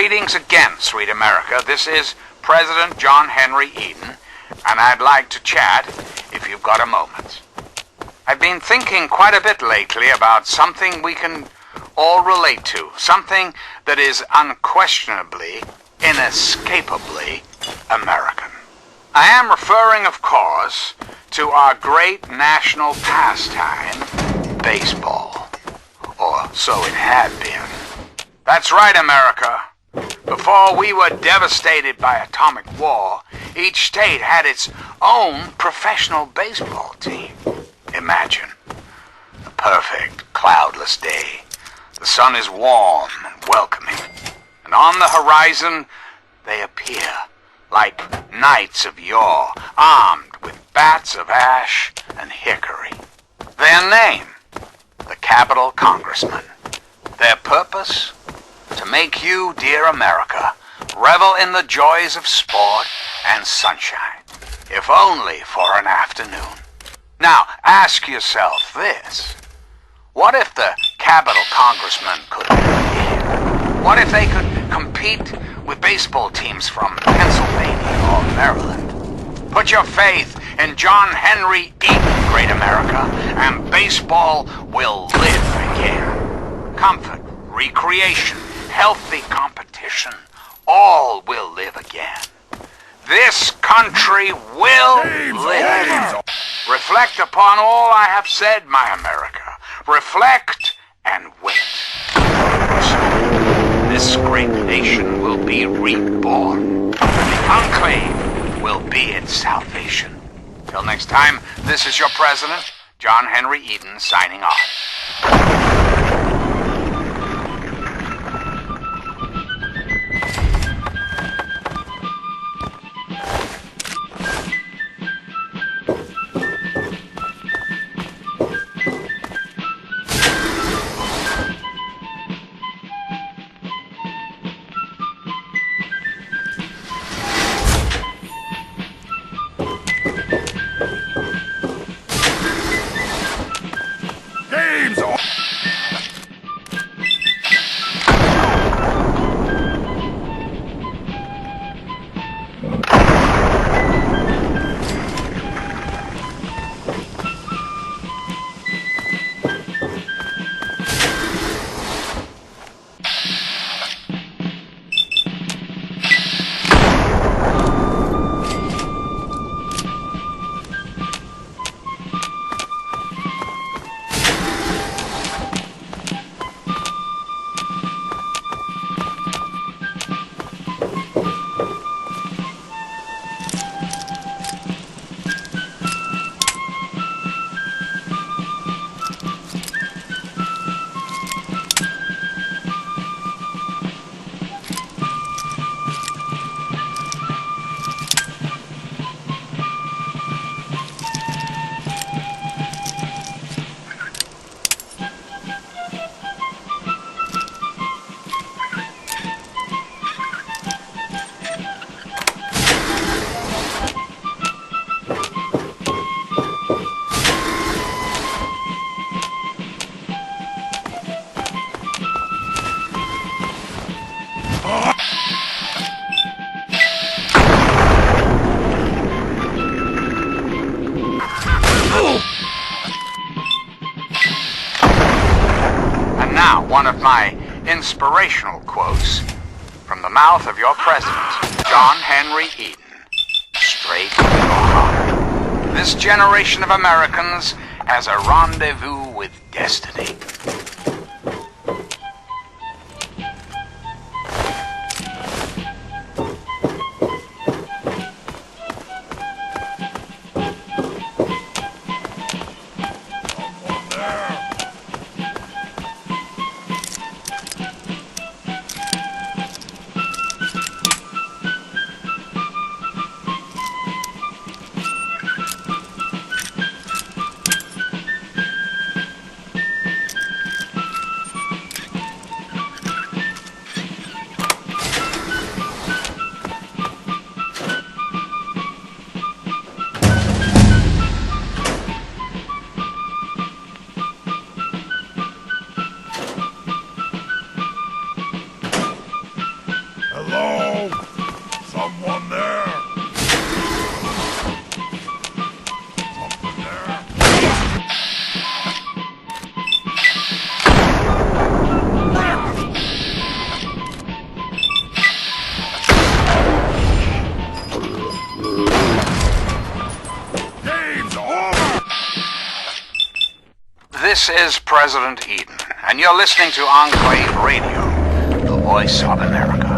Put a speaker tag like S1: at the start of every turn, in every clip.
S1: Greetings again, sweet America. This is President John Henry Eden, and I'd like to chat if you've got a moment. I've been thinking quite a bit lately about something we can all relate to, something that is unquestionably, inescapably American. I am referring, of course, to our great national pastime, baseball. Or so it had been. That's right, America. Before we were devastated by atomic war, each state had its own professional baseball team. Imagine a perfect, cloudless day. The sun is warm and welcoming, and on the horizon they appear like knights of yore, armed with bats of ash and hickory. Their name, the Capitol Congressmen. Their purpose, to make you, dear America, revel in the joys of sport and sunshine, if only for an afternoon. Now, ask yourself this. What if the Capitol Congressmen could win? What if they could compete with baseball teams from Pennsylvania or Maryland? Put your faith in John Henry Eden, great America, and baseball will live again. Comfort, recreation, healthy competition, all will live again. This country will live. Reflect upon all I have said, my America. Reflect and wait. This great nation will be reborn. The enclave will be its salvation. Till next time, this is your president, John Henry Eden, signing off. And now, one of my inspirational quotes from the mouth of your president, John Henry Eden, straight to your heart. This generation of Americans has a rendezvous with destiny. This is President Eden, and you're listening to Enclave Radio, the voice of America.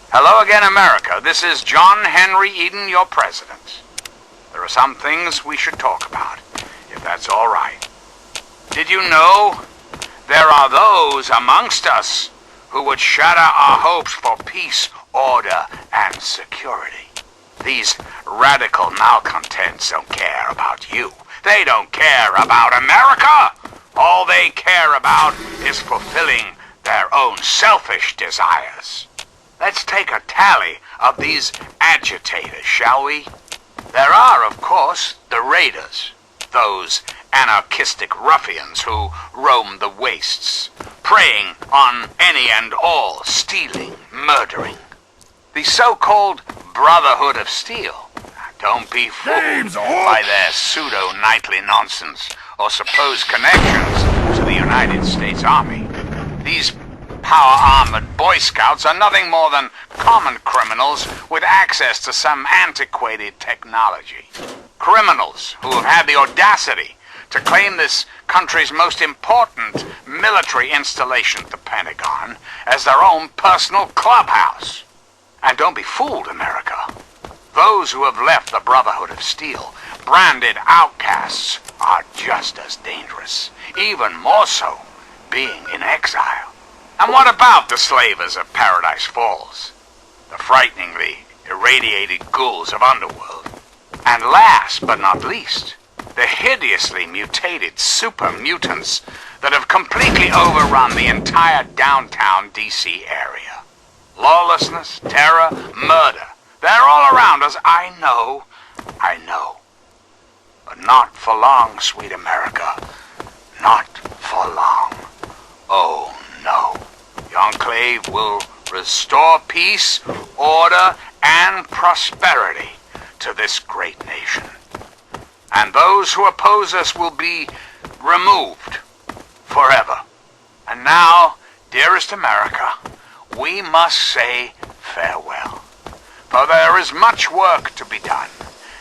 S1: Hello again, America. This is John Henry Eden, your president. There are some things we should talk about, if that's all right. Did you know there are those amongst us who would shatter our hopes for peace, order, and security? These radical malcontents don't care about you. They don't care about America. All they care about is fulfilling their own selfish desires. Let's take a tally of these agitators, shall we? There are, of course, the raiders, those anarchistic ruffians who roam the wastes, preying on any and all, stealing, murdering. The so-called Brotherhood of Steel. Don't be fooled by their pseudo-knightly nonsense or supposed connections to the United States Army. These power-armored Boy Scouts are nothing more than common criminals with access to some antiquated technology. Criminals who have had the audacity to claim this country's most important military installation, the Pentagon, as their own personal clubhouse. And don't be fooled, America. Those who have left the Brotherhood of Steel, branded outcasts, are just as dangerous, even more so, being in exile. And what about the slavers of Paradise Falls? The frighteningly irradiated ghouls of Underworld? And last but not least, the hideously mutated super mutants that have completely overrun the entire downtown DC area. Lawlessness, terror, murder. They're all around us. I know. But not for long, sweet America. Not for long. Oh, no. The Enclave will restore peace, order, and prosperity to this great nation. And those who oppose us will be removed forever. And now, dearest America, we must say farewell. For there is much work to be done,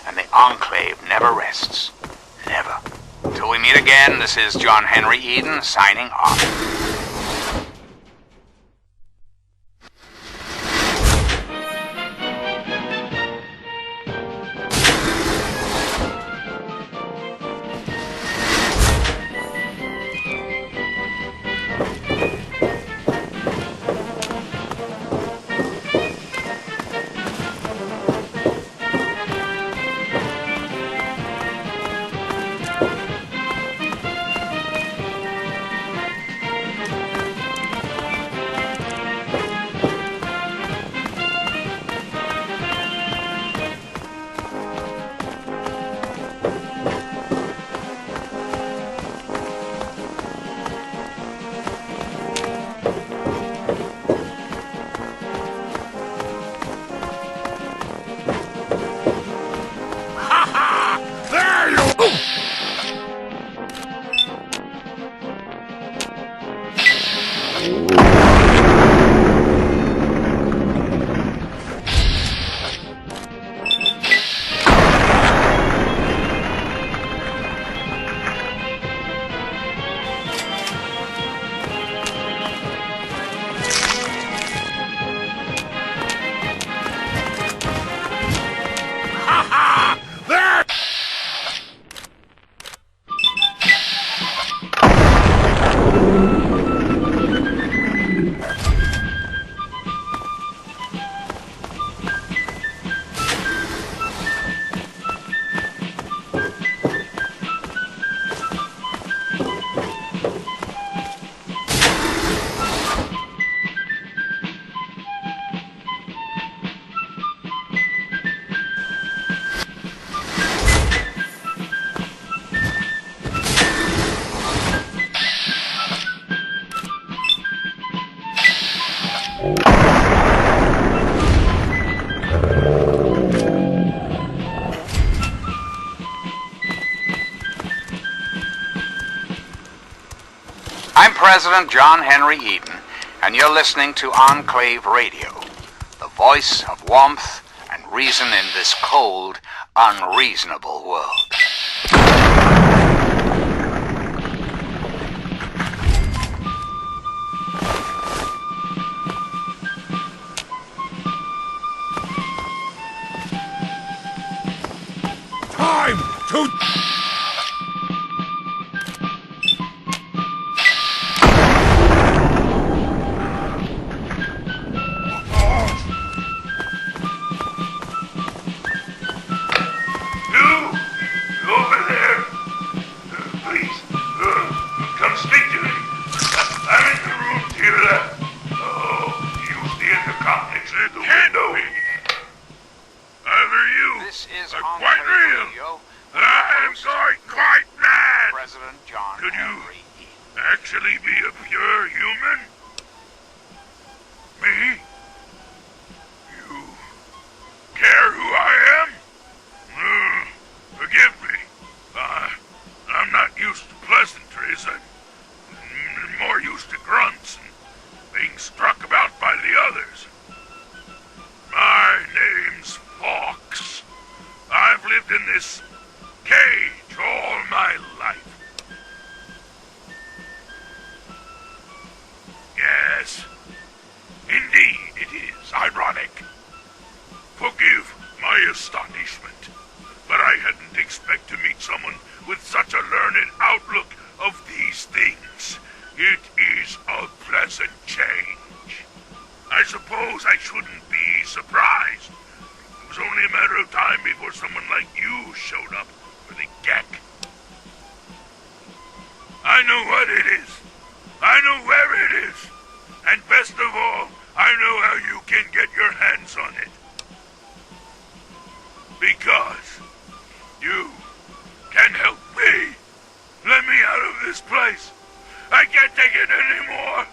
S1: and the Enclave never rests. Never. Till we meet again, this is John Henry Eden signing off. I'm President John Henry Eden, and you're listening to Enclave Radio, the voice of warmth and reason in this cold, unreasonable world.
S2: Time to...
S3: Actually be a pure human? Me? You care who I am? Forgive me. I'm not used to pleasantries. I'm more used to grunts and being struck about by the others. My name's Fox. I've lived in this cage all my life. Yes, indeed it is ironic. Forgive my astonishment, but I hadn't expected to meet someone with such a learned outlook of these things. It is a pleasant change. I suppose I shouldn't be surprised. It was only a matter of time before someone like you showed up for the Geck. I know what it is. I know where it is. And best of all, I know how you can get your hands on it. Because you can help me. Let me out of this place. I can't take it anymore.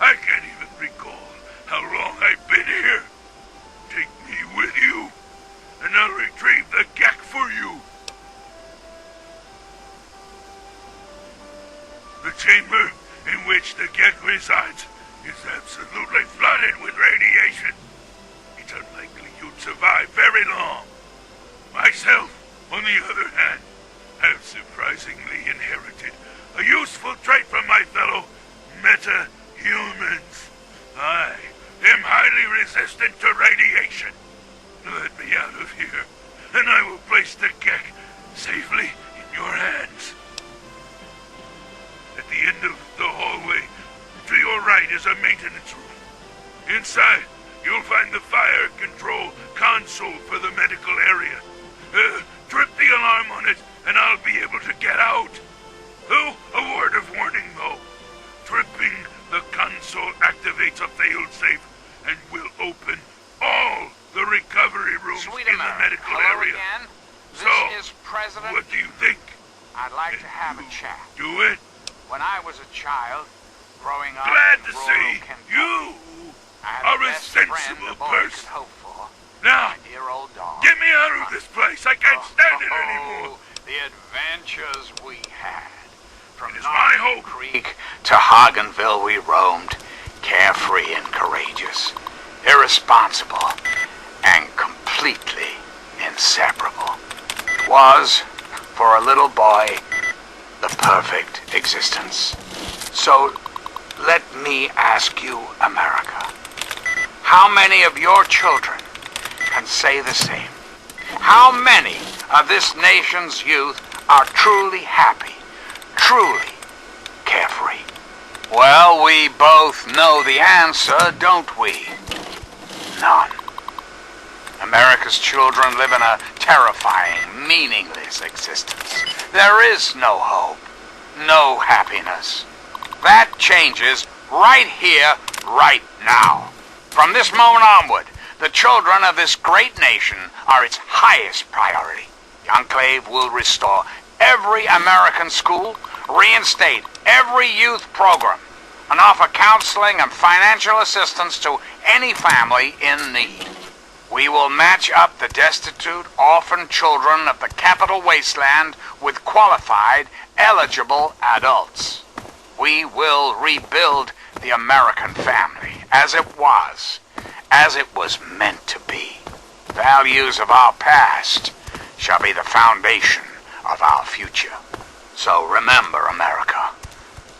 S3: I can't even recall how long I've been here. Take me with you, and I'll retrieve the Geck for you. The chamber in which the Geck resides is absolutely flooded with radiation. It's unlikely you'd survive very long. Myself, on the other hand, have surprisingly inherited a useful trait from my fellow meta-humans. I am highly resistant to radiation. Let me out of here, and I will place the Geck safely in your hands. At the end of the hallway, to your right is a maintenance room. Inside, you'll find the fire control console for the medical area. Trip the alarm on it, and I'll be able to get out. Oh, a word of warning, though. Tripping the console activates a failsafe and will open all the recovery rooms in the medical area.
S1: Again.
S3: So,
S1: this is President.
S3: What do you think?
S1: I'd like to have a chat.
S3: Do it?
S1: When I was a child, growing up
S3: Glad
S1: in
S3: to
S1: rural
S3: see
S1: Kentucky,
S3: you
S1: I had
S3: are
S1: the
S3: a
S1: best friend
S3: sensible
S1: the boy
S3: person.
S1: could hope for.
S3: Now,
S1: My dear old dog.
S3: get me out of this place. I can't stand it anymore.
S1: The adventures we had. From
S3: It is my
S1: Knob
S3: hope.
S1: Creek to Hagenville we roamed, carefree and courageous, irresponsible, and completely inseparable. It was, for a little boy, the perfect existence. So, let me ask you, America, how many of your children can say the same? How many of this nation's youth are truly happy, truly carefree? Well, we both know the answer, don't we? None. America's children live in a terrifying, meaningless existence. There is no hope, no happiness. That changes right here, right now. From this moment onward, the children of this great nation are its highest priority. The Enclave will restore every American school, reinstate every youth program, and offer counseling and financial assistance to any family in need. We will match up the destitute, orphan children of the capital wasteland with qualified, eligible adults. We will rebuild the American family as it was meant to be. Values of our past shall be the foundation of our future. So remember, America,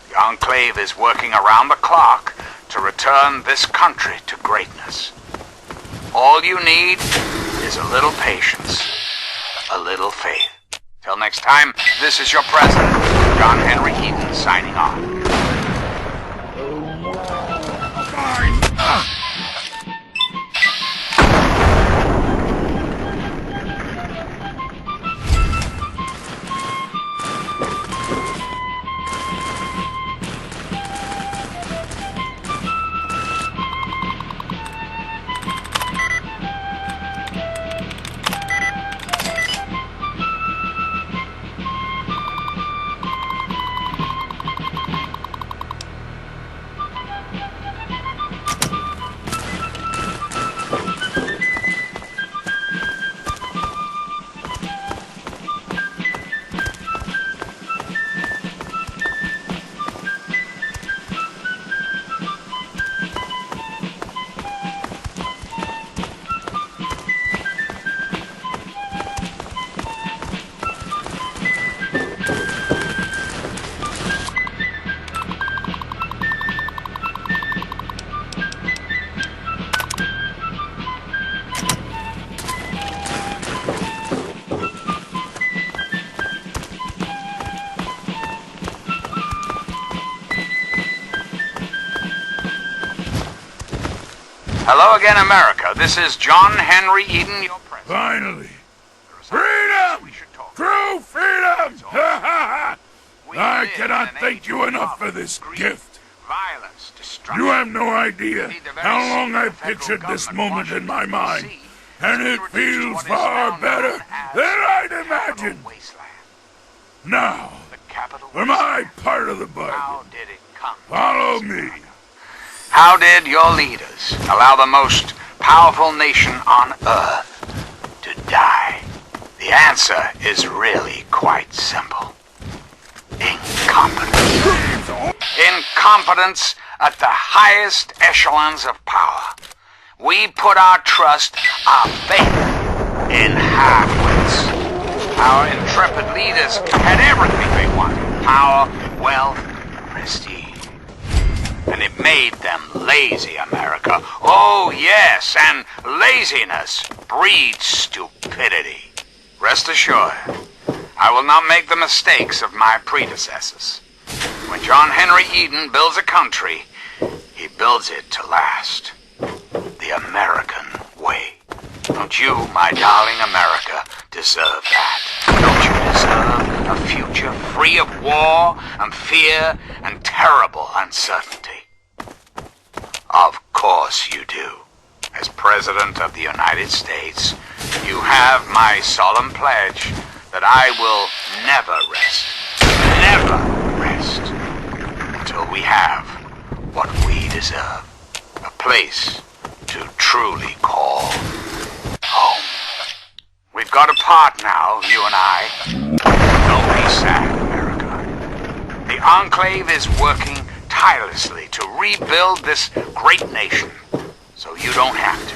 S1: the Enclave is working around the clock to return this country to greatness. All you need is a little patience, a little faith. Till next time, this is your president, John Henry Eaton, signing off. Hello again, America. This is John Henry Eaton, your president.
S3: Finally! Freedom! True freedom! I cannot thank you enough for this gift.
S1: Violence, destruction.
S3: You have no idea how long I've pictured this moment in my mind, and it feels far better than I'd imagined. Now, for my part of the bargain, follow me.
S1: How did your leaders allow the most powerful nation on Earth to die? The answer is really quite simple. Incompetence. Incompetence at the highest echelons of power. We put our trust, our faith, in half-wits. Our intrepid leaders had everything they wanted. Power, wealth, prestige. And it made them lazy, America. Oh, yes, and laziness breeds stupidity. Rest assured, I will not make the mistakes of my predecessors. When John Henry Eaton builds a country, he builds it to last. The American way. Don't you, my darling America, deserve that? Don't you deserve a future free of war and fear and terrible uncertainty? Of course you do. As President of the United States, you have my solemn pledge that I will never rest, until we have what we deserve. A place to truly call home. We've got a part now, you and I. Don't be sad, America. The Enclave is working tirelessly to rebuild this great nation, so you don't have to.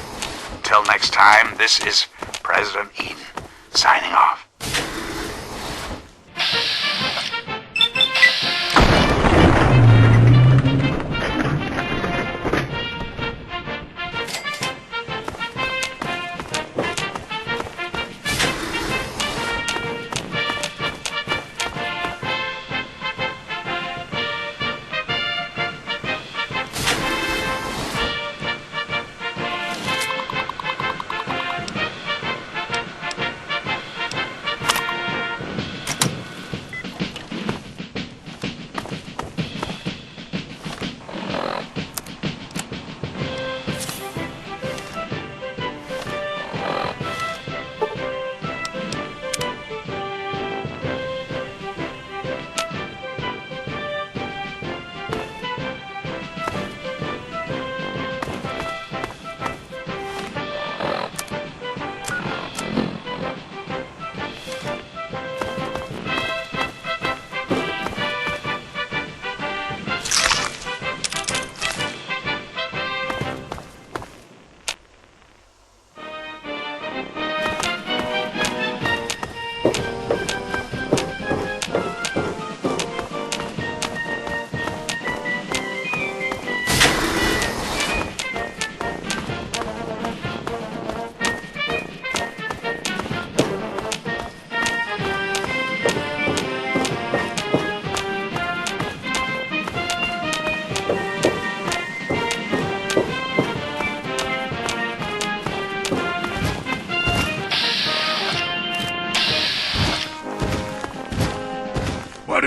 S1: Until next time, this is President Eaton, signing off.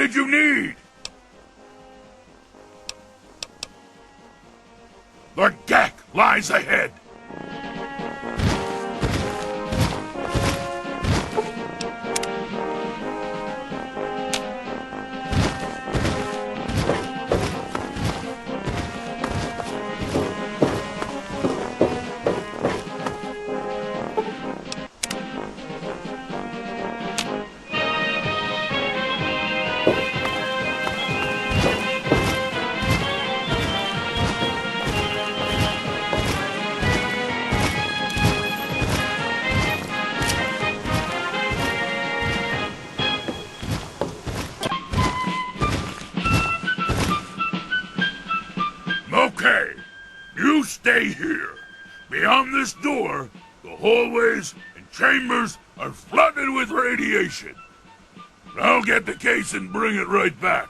S3: did you need? The Geck lies ahead. Okay, you stay here. Beyond this door, the hallways and chambers are flooded with radiation. I'll get the case and bring it right back.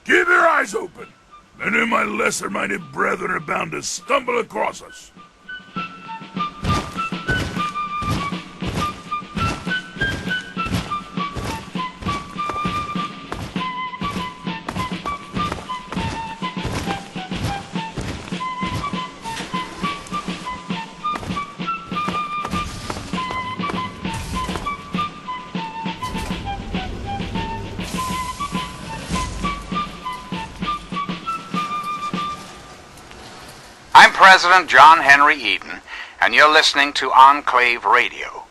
S3: Keep your eyes open. Many of my lesser-minded brethren are bound to stumble across us.
S1: I'm President John Henry Eden, and you're listening to Enclave Radio,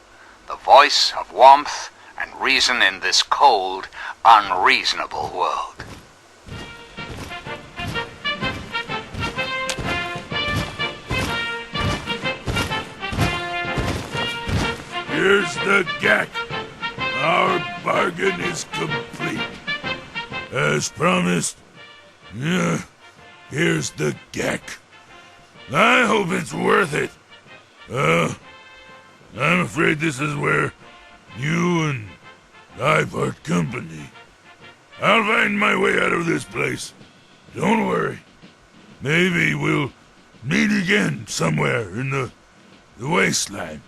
S1: the voice of warmth and reason in this cold, unreasonable world.
S3: Here's the Geck. Our bargain is complete. As promised, here's the Geck. I hope it's worth it. I'm afraid this is where you and I part company. I'll find my way out of this place. Don't worry. Maybe we'll meet again somewhere in the wasteland.